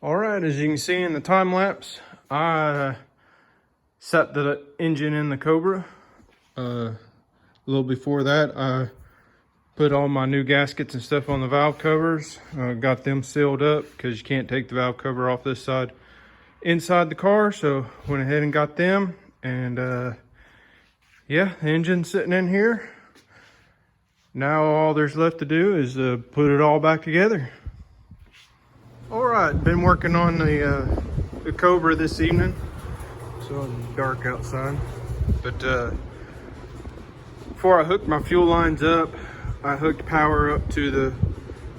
All right, as you can see in the time lapse, I set the engine in the Cobra. A little before that, I put all my new gaskets and stuff on the valve covers. Got them sealed up because you can't take the valve cover off this side inside the car. So went ahead and got them. And yeah, the engine's sitting in here. Now all there's left to do is put it all back together. All right, been working on the Cobra this evening. So it's dark outside. But before I hooked my fuel lines up, I hooked power up to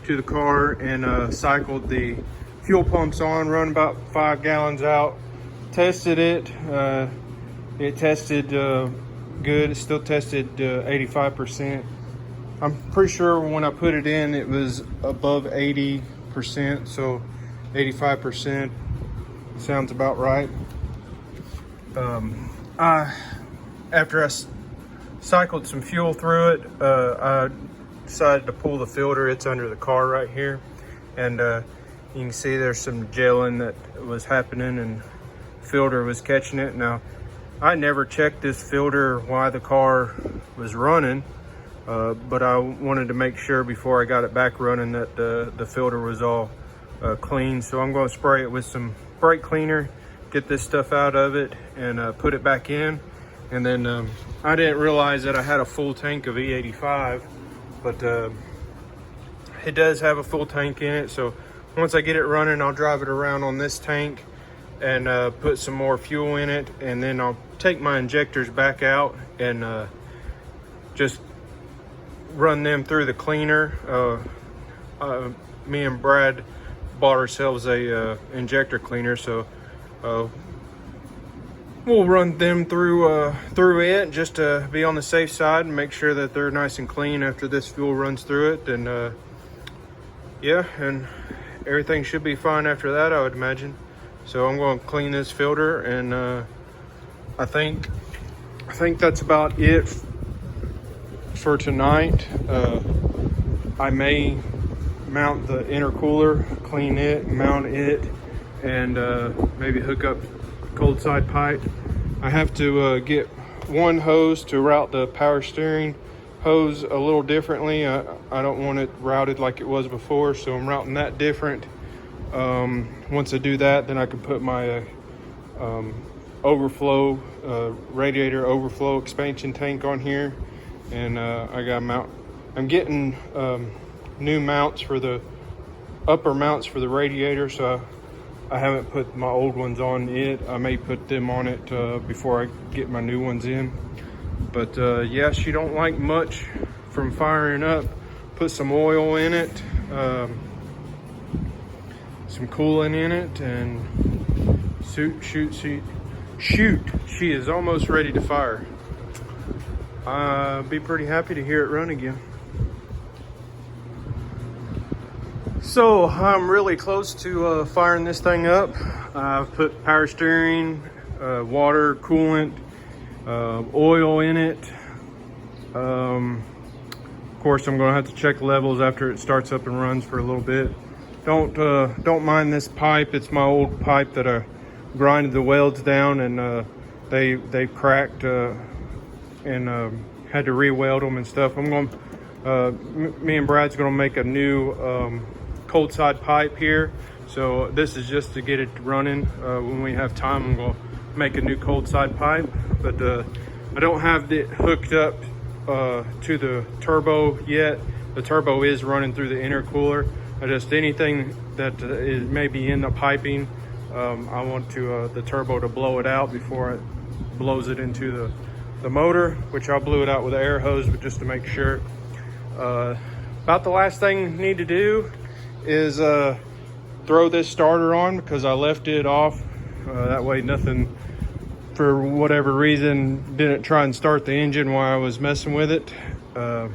the car and cycled the fuel pumps on, run about 5 gallons out, tested it. It tested good. It still tested 85%. I'm pretty sure when I put it in, it was above 80%, so 85% sounds about right. After I cycled some fuel through it, I decided to pull the filter. It's under the car right here, and you can see there's some gelling that was happening, and filter was catching it. Now, I never checked this filter while the car was running, but I wanted to make sure before I got it back running that the filter was all clean. So I'm going to spray it with some brake cleaner, get this stuff out of it, and put it back in. And then I didn't realize that I had a full tank of E85, but it does have a full tank in it. So once I get it running, I'll drive it around on this tank and put some more fuel in it, and then I'll take my injectors back out and just run them through the cleaner. Me and Brad bought ourselves a injector cleaner, so we'll run them through it just to be on the safe side and make sure that they're nice and clean after this fuel runs through it. And yeah, and everything should be fine after that, I would imagine. So I'm going to clean this filter, and I think that's about it for tonight. I may mount the intercooler, clean it, mount it, and maybe hook up cold side pipe. I have to get one hose to route the power steering hose a little differently. I don't want it routed like it was before, so I'm routing that different. Once I do that, then I can put my overflow radiator overflow expansion tank on here, and I got mount. I'm getting new mounts for the upper mounts for the radiator, so I haven't put my old ones on it. I may put them on it before I get my new ones in. But yeah, she don't like much from firing up. Put some oil in it, some coolant in it, and shoot, she is almost ready to fire. Be pretty happy to hear it run again. So I'm really close to firing this thing up. I've put power steering, water, coolant, oil in it. Of course, I'm gonna have to check levels after it starts up and runs for a little bit. Don't mind this pipe. It's my old pipe that I grinded the welds down, and they cracked and had to re-weld them and stuff. I'm going. Me and Brad's gonna make a new cold side pipe here. So this is just to get it running. When we have time, I'm gonna make a new cold side pipe. But I don't have it hooked up to the turbo yet. The turbo is running through the intercooler. Just anything that is maybe in the piping, I want to the turbo to blow it out before it blows it into the motor, which I'll blew it out with an air hose, but just to make sure. About the last thing I need to do is throw this starter on, because I left it off. That way nothing, for whatever reason, didn't try and start the engine while I was messing with it. So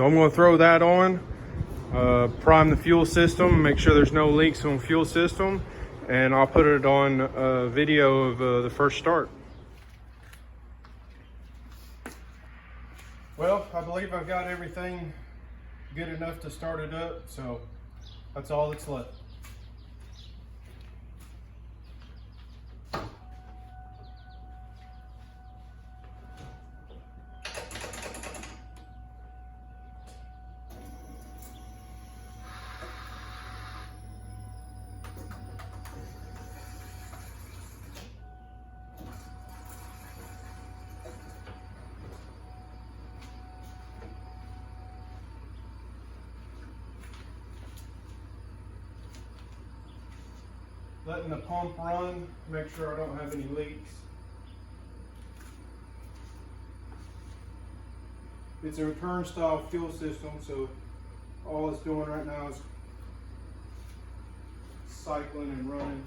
I'm going to throw that on, prime the fuel system, make sure there's no leaks on the fuel system, and I'll put it on a video of the first start. Well, I believe I've got everything good enough to start it up, so that's all that's left. letting the pump run, make sure I don't have any leaks. It's a return style fuel system, so all it's doing right now is cycling and running.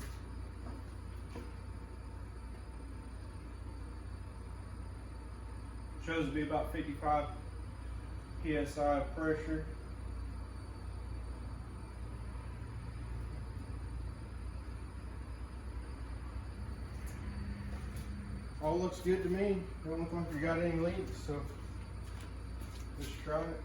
Shows to be about 55 psi of pressure. All looks good to me. Don't look like we got any leaks, so let's try it.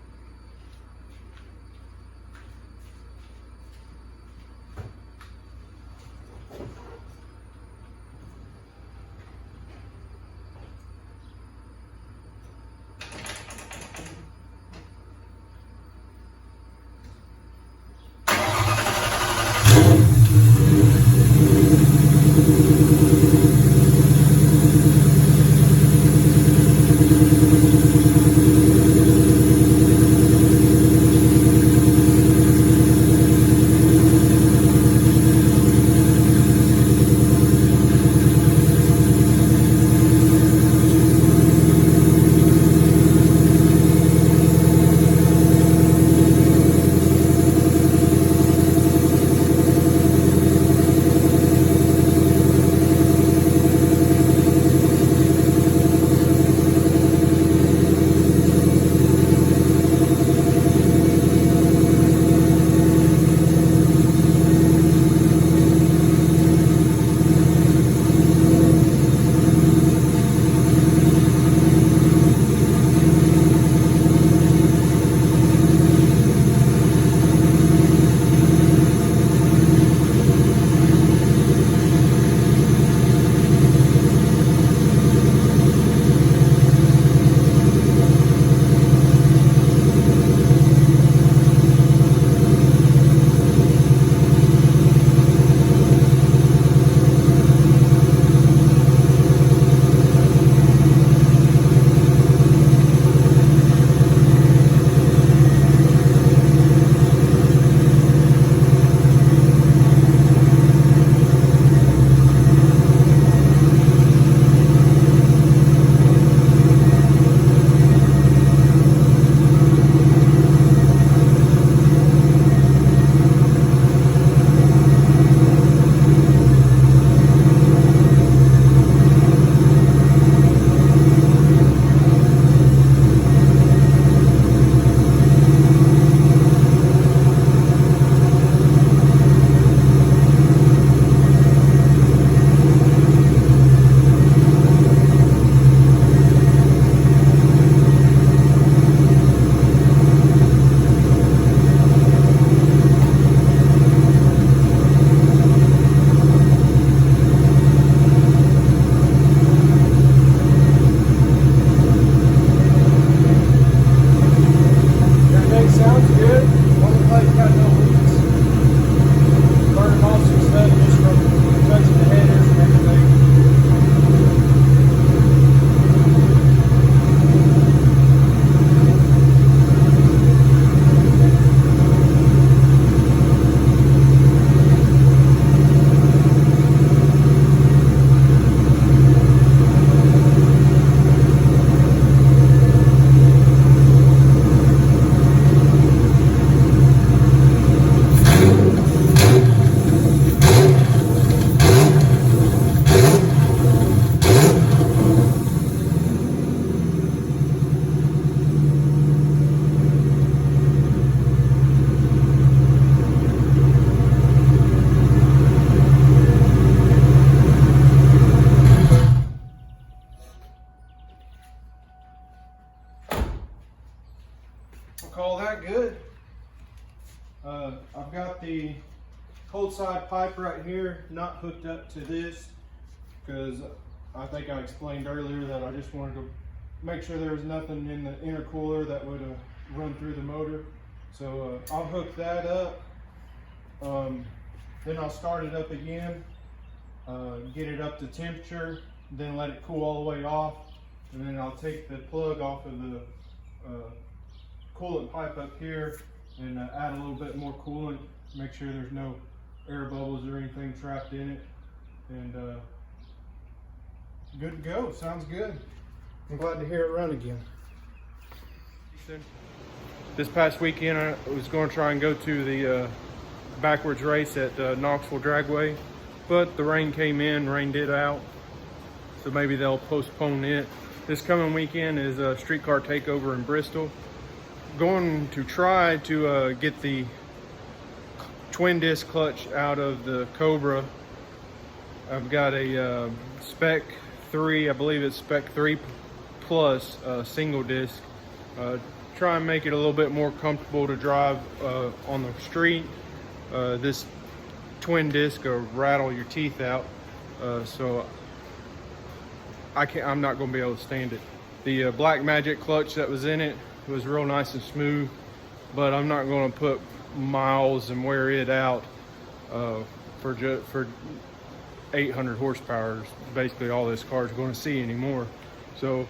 Call that good. I've got the cold side pipe right here, not hooked up to this, because I think I explained earlier that I just wanted to make sure there was nothing in the intercooler that would run through the motor. So I'll hook that up. Then I'll start it up again, get it up to temperature, then let it cool all the way off, and then I'll take the plug off of the coolant pipe up here and add a little bit more coolant, make sure there's no air bubbles or anything trapped in it. And good to go. Sounds good. I'm glad to hear it run again. This past weekend I was going to try and go to the backwards race at Knoxville Dragway, but the rain came in, rained it out, so maybe they'll postpone it. This coming weekend is a streetcar takeover in Bristol. Going to try to get the twin disc clutch out of the Cobra. I've got a Spec 3, I believe it's Spec 3 Plus single disc. Try and make it a little bit more comfortable to drive on the street. This twin disc will rattle your teeth out, so I'm not going to be able to stand it. The Black Magic clutch that was in it was real nice and smooth, but I'm not going to put miles and wear it out for 800 horsepower. Is basically all this car is going to see anymore. So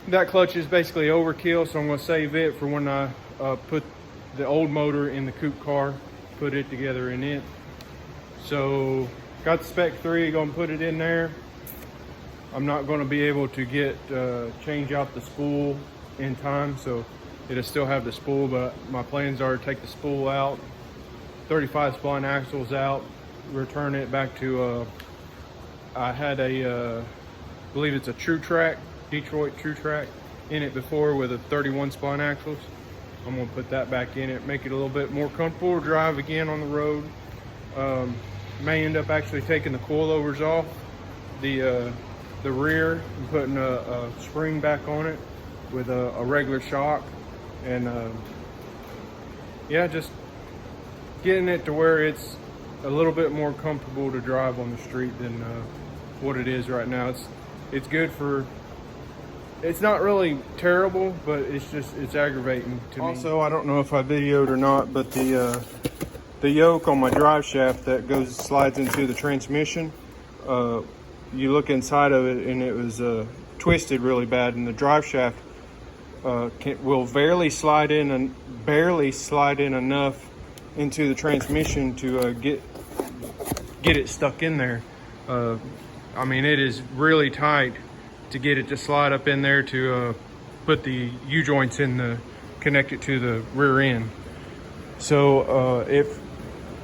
that clutch is basically overkill, so I'm going to save it for when I put the old motor in the coupe car, put it together in it. So got the Spec 3, going to put it in there. I'm not going to be able to get change out the spool in time, so it'll still have the spool, but my plans are to take the spool out, 35 spline axles out, return it back to I had a I believe it's a True Track, Detroit True Track in it before with a 31 spline axles. I'm going to put that back in it, make it a little bit more comfortable to drive again on the road. May end up actually taking the coilovers off the rear and putting a spring back on it with a regular shock, and yeah, just getting it to where it's a little bit more comfortable to drive on the street than what it is right now. It's good for, it's not really terrible, but it's aggravating to me. Also, I don't know if I videoed or not, but the yoke on my drive shaft that slides into the transmission, you look inside of it and it was twisted really bad, and the drive shaft will barely slide in enough into the transmission to get it stuck in there. I mean, it is really tight to get it to slide up in there to put the U-joints in connect it to the rear end. So if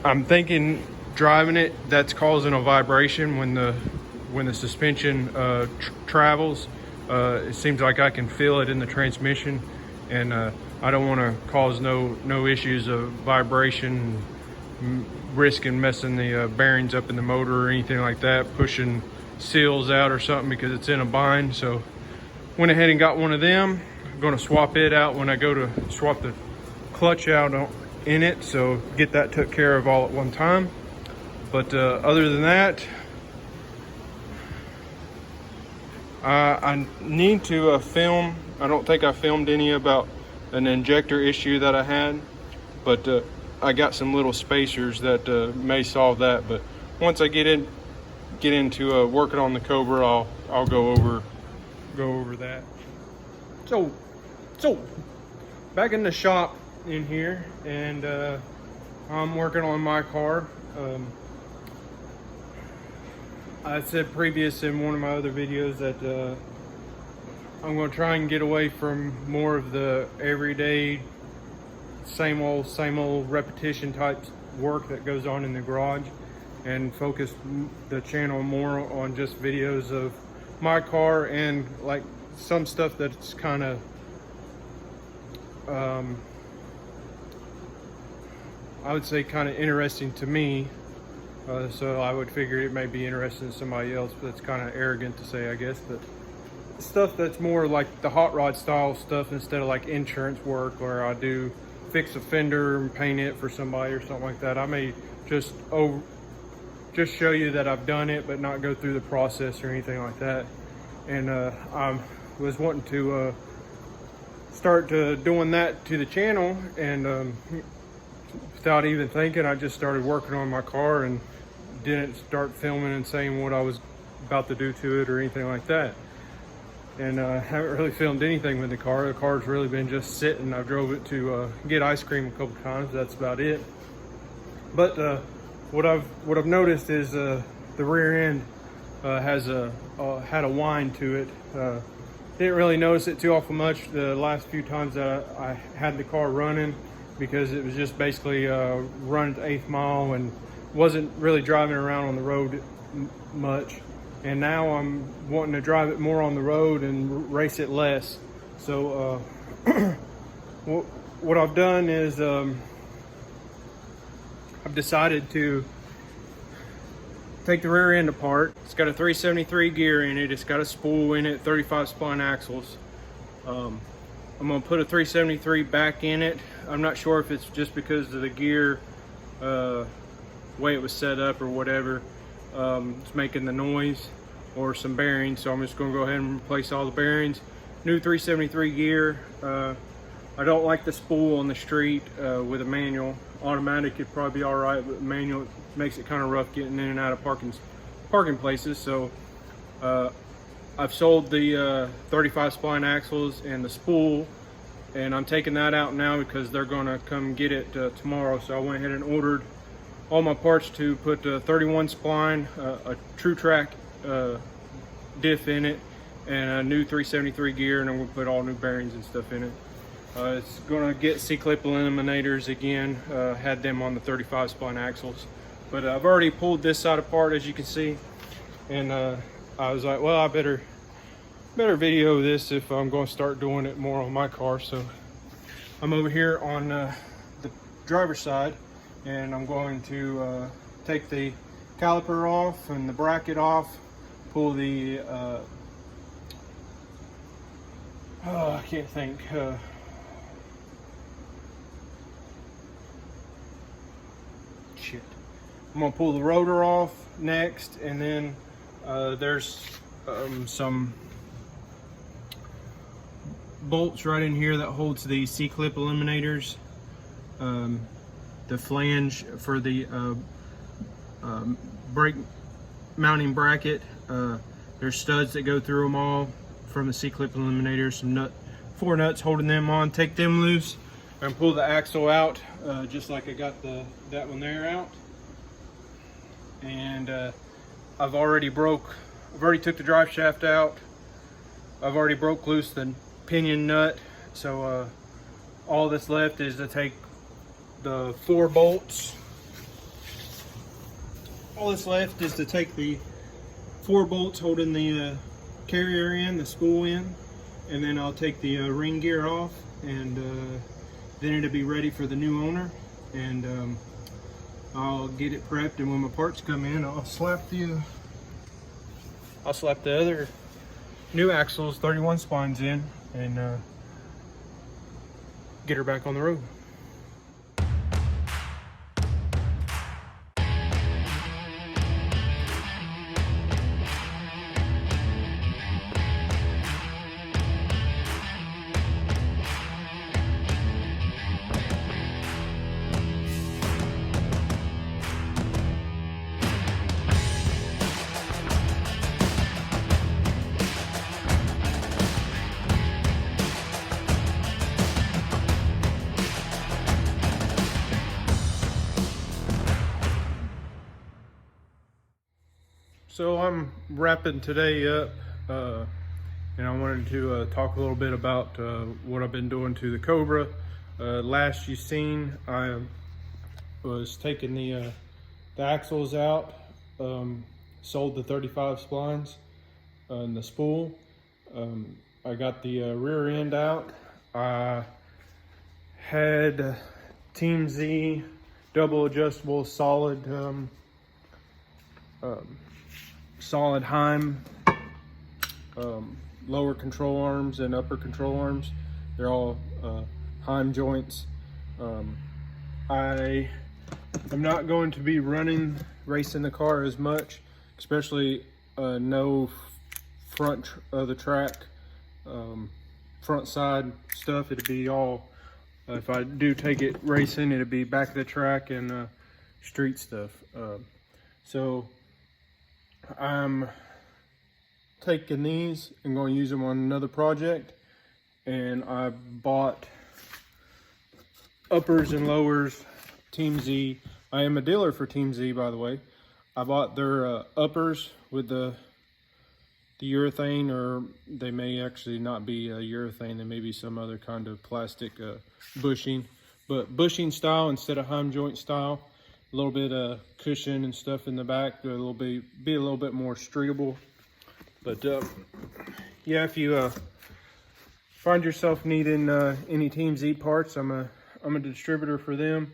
I'm thinking driving it, that's causing a vibration when the suspension travels. It seems like I can feel it in the transmission, and I don't want to cause no issues of vibration, risking messing the bearings up in the motor or anything like that, pushing seals out or something because it's in a bind. So went ahead and got one of them. I'm going to swap it out when I go to swap the clutch out in it, so get that took care of all at one time. But other than that, I need to film. I don't think I filmed any about an injector issue that I had, but I got some little spacers that may solve that. But once I get into working on the Cobra, I'll go over that. So back in the shop in here, and I'm working on my car. I said previous in one of my other videos that I'm going to try and get away from more of the everyday same old repetition type work that goes on in the garage, and focus the channel more on just videos of my car and like some stuff that's kind of I would say kind of interesting to me. So I would figure it may be interesting to somebody else, but it's kind of arrogant to say, I guess. But stuff that's more like the hot rod style stuff instead of like insurance work, or I do fix a fender and paint it for somebody or something like that. I may just show you that I've done it, but not go through the process or anything like that. And I was wanting to start doing that to the channel, and without even thinking, I just started working on my car and didn't start filming and saying what I was about to do to it or anything like that. And I haven't really filmed anything with the car. The car's really been just sitting. I drove it to get ice cream a couple times. That's about it. But what I've noticed is the rear end has had a wind to it. Didn't really notice it too awful much the last few times that I had the car running, because it was just basically running to 8th mile and wasn't really driving around on the road much. And now I'm wanting to drive it more on the road and race it less. So what I've done is I've decided to take the rear end apart. It's got a 373 gear in it. It's got a spool in it, 35 spline axles. I'm gonna put a 373 back in it. I'm not sure if it's just because of the gear way it was set up or whatever. It's making the noise, or some bearings. So I'm just gonna go ahead and replace all the bearings. New 373 gear. I don't like the spool on the street with a manual. Automatic it'd probably be all right, but manual makes it kind of rough getting in and out of parking places. So I've sold the 35 spline axles and the spool, and I'm taking that out now because they're gonna come get it tomorrow. So I went ahead and ordered all my parts to put the 31 spline, a True Track diff in it, and a new 373 gear, and I'm gonna put all new bearings and stuff in it. It's gonna get C-clip eliminators again. Had them on the 35 spline axles, but I've already pulled this side apart, as you can see, and I was like, well, I better video this if I'm going to start doing it more on my car. So I'm over here on the driver's side, and I'm going to take the caliper off and the bracket off, pull the I can't think, shit. I'm gonna pull the rotor off next, and then there's some bolts right in here that holds the C-clip eliminators, the flange for the brake mounting bracket. There's studs that go through them all from the C-clip eliminators, some 4 nuts holding them on. Take them loose and pull the axle out, just like I got that one there out. And I've already took the drive shaft out. I've already broke loose the pinion nut. So all that's left is to take the 4 bolts. All that's left is to take the 4 bolts holding the carrier in, the spool in, and then I'll take the ring gear off, and then it'll be ready for the new owner. And I'll get it prepped, and when my parts come in, I'll slap the other new axles, 31 spines in, and get her back on the road. So I'm wrapping today up, and I wanted to talk a little bit about what I've been doing to the Cobra. Last you seen, I was taking the axles out, sold the 35 splines and the spool. I got the rear end out. I had Team Z double adjustable solid Heim lower control arms and upper control arms. They're all Heim joints. I am not going to be racing the car as much, especially no front of the track, front side stuff. It'd be all, if I do take it racing, it'd be back of the track and street stuff. So I'm taking these and going to use them on another project, and I bought uppers and lowers Team Z I am a dealer for Team Z, by the way. I bought their uppers with the urethane, or they may actually not be urethane. They may be some other kind of plastic bushing, but bushing style instead of heim joint style. A little bit of cushion and stuff in the back, be a little bit more streetable. But yeah, if you find yourself needing any Team Z parts, I'm a distributor for them,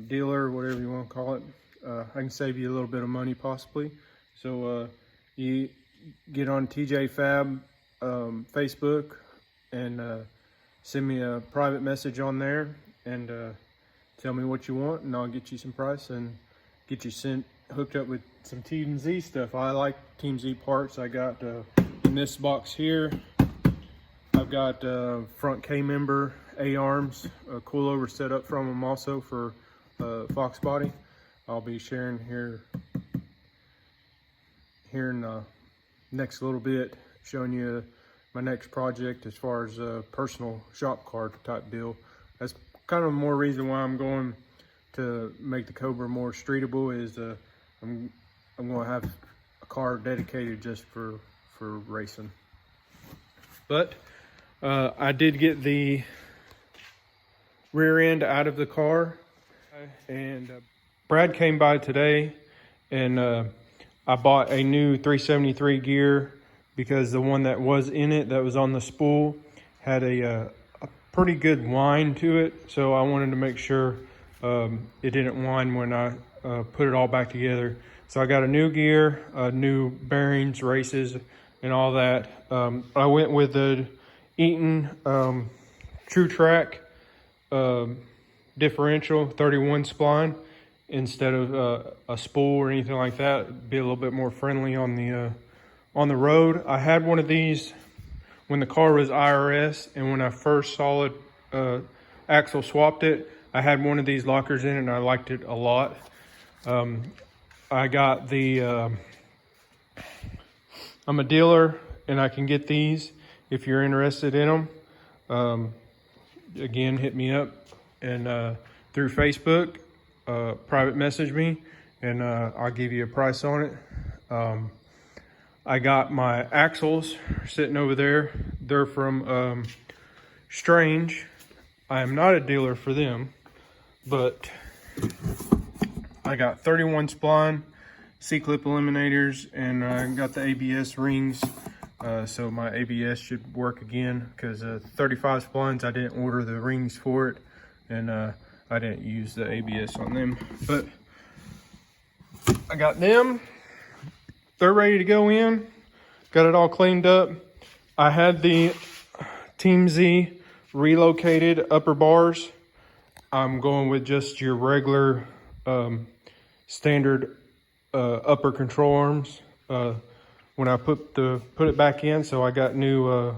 dealer, whatever you want to call it. I can save you a little bit of money possibly. So you get on TJ Fab Facebook and send me a private message on there and tell me what you want, and I'll get you some price and get you hooked up with some Team Z stuff. I like Team Z parts. I got in this box here, I've got front K-member A-arms, a coilover set up from them also for Fox body. I'll be sharing here in the next little bit, showing you my next project as far as a personal shop car type deal. That's kind of more reason why I'm going to make the Cobra more streetable, is I'm going to have a car dedicated just for racing. But I did get the rear end out of the car, and Brad came by today, and I bought a new 373 gear because the one that was in it, that was on the spool, had a pretty good whine to it. So I wanted to make sure it didn't whine when I put it all back together. So I got a new gear, new bearings, races, and all that. I went with the Eaton True Track differential 31 spline instead of a spool or anything like that. It'd be a little bit more friendly on the road. I had one of these when the car was IRS, and when I first solid axle swapped it, I had one of these lockers in it, and I liked it a lot. I got the I'm a dealer, and I can get these if you're interested in them. Again, hit me up and through Facebook, private message me, and I'll give you a price on it. I got my axles sitting over there. They're from Strange. I am not a dealer for them, but I got 31 spline C-clip eliminators, and I got the ABS rings. So my ABS should work again, because 35 splines, I didn't order the rings for it, and I didn't use the ABS on them. But I got them. They're ready to go in. Got it all cleaned up. I had the Team Z relocated upper bars. I'm going with just your regular standard upper control arms when I put it back in. So I got new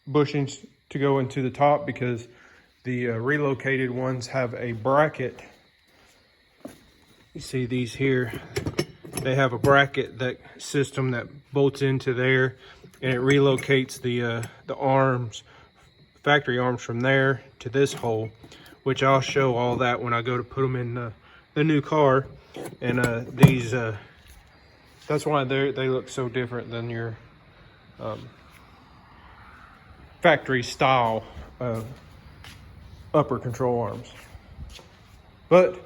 bushings to go into the top, because the relocated ones have a bracket. You see these here, they have a bracket system that bolts into there, and it relocates the arms, factory arms, from there to this hole, which I'll show all that when I go to put them in the new car. And these that's why they look so different than your factory style upper control arms. But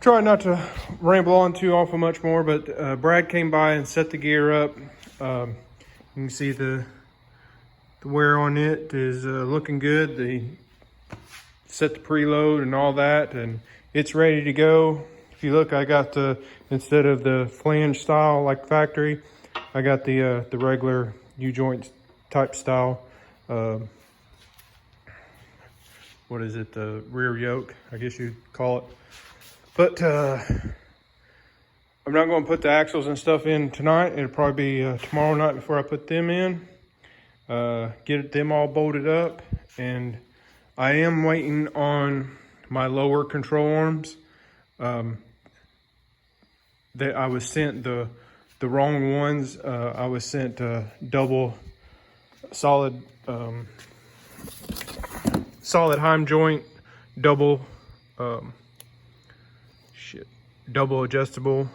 try not to ramble on too awful much more, but Brad came by and set the gear up. You can see the wear on it is looking good. They set the preload and all that, and it's ready to go. If you look, I got instead of the flange style like factory, I got the regular U-joint type style. What is it? The rear yoke, I guess you'd call it. But I'm not going to put the axles and stuff in tonight. It'll probably be tomorrow night before I put them in. Get them all bolted up, and I am waiting on my lower control arms. That I was sent the wrong ones. I was sent double solid heim joint, double double adjustable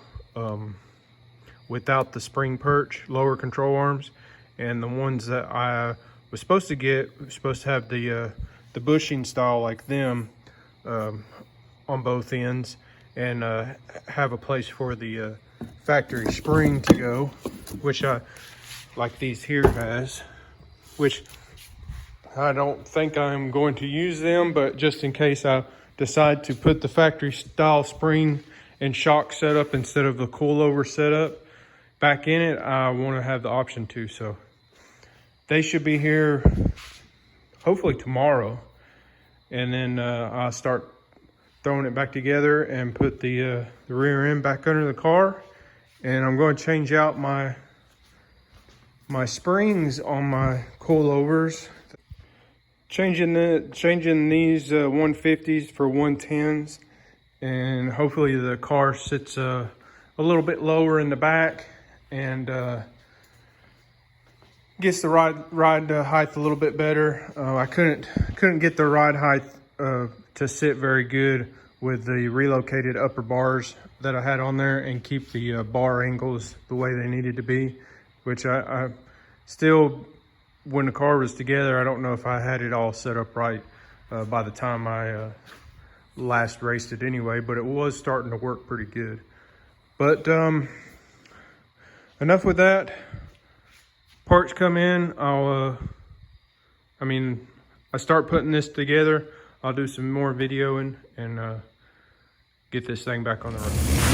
without the spring perch, lower control arms. And the ones that I was supposed to get were supposed to have the bushing style like them on both ends, and have a place for the factory spring to go, which I like these here has, which I don't think I'm going to use them, but just in case I decide to put the factory style spring and shock setup instead of the coilover setup back in it, I want to have the option to. So they should be here hopefully tomorrow, and then I'll start throwing it back together and put the rear end back under the car. And I'm going to change out my springs on my coilovers, changing these 150s for 110s, and hopefully the car sits a little bit lower in the back and gets the ride height a little bit better. I couldn't get the ride height to sit very good with the relocated upper bars that I had on there and keep the bar angles the way they needed to be, which I still, when the car was together, I don't know if I had it all set up right by the time I last raced it anyway, but it was starting to work pretty good. But enough with that. Parts come in, I start putting this together. I'll do some more videoing and get this thing back on the road.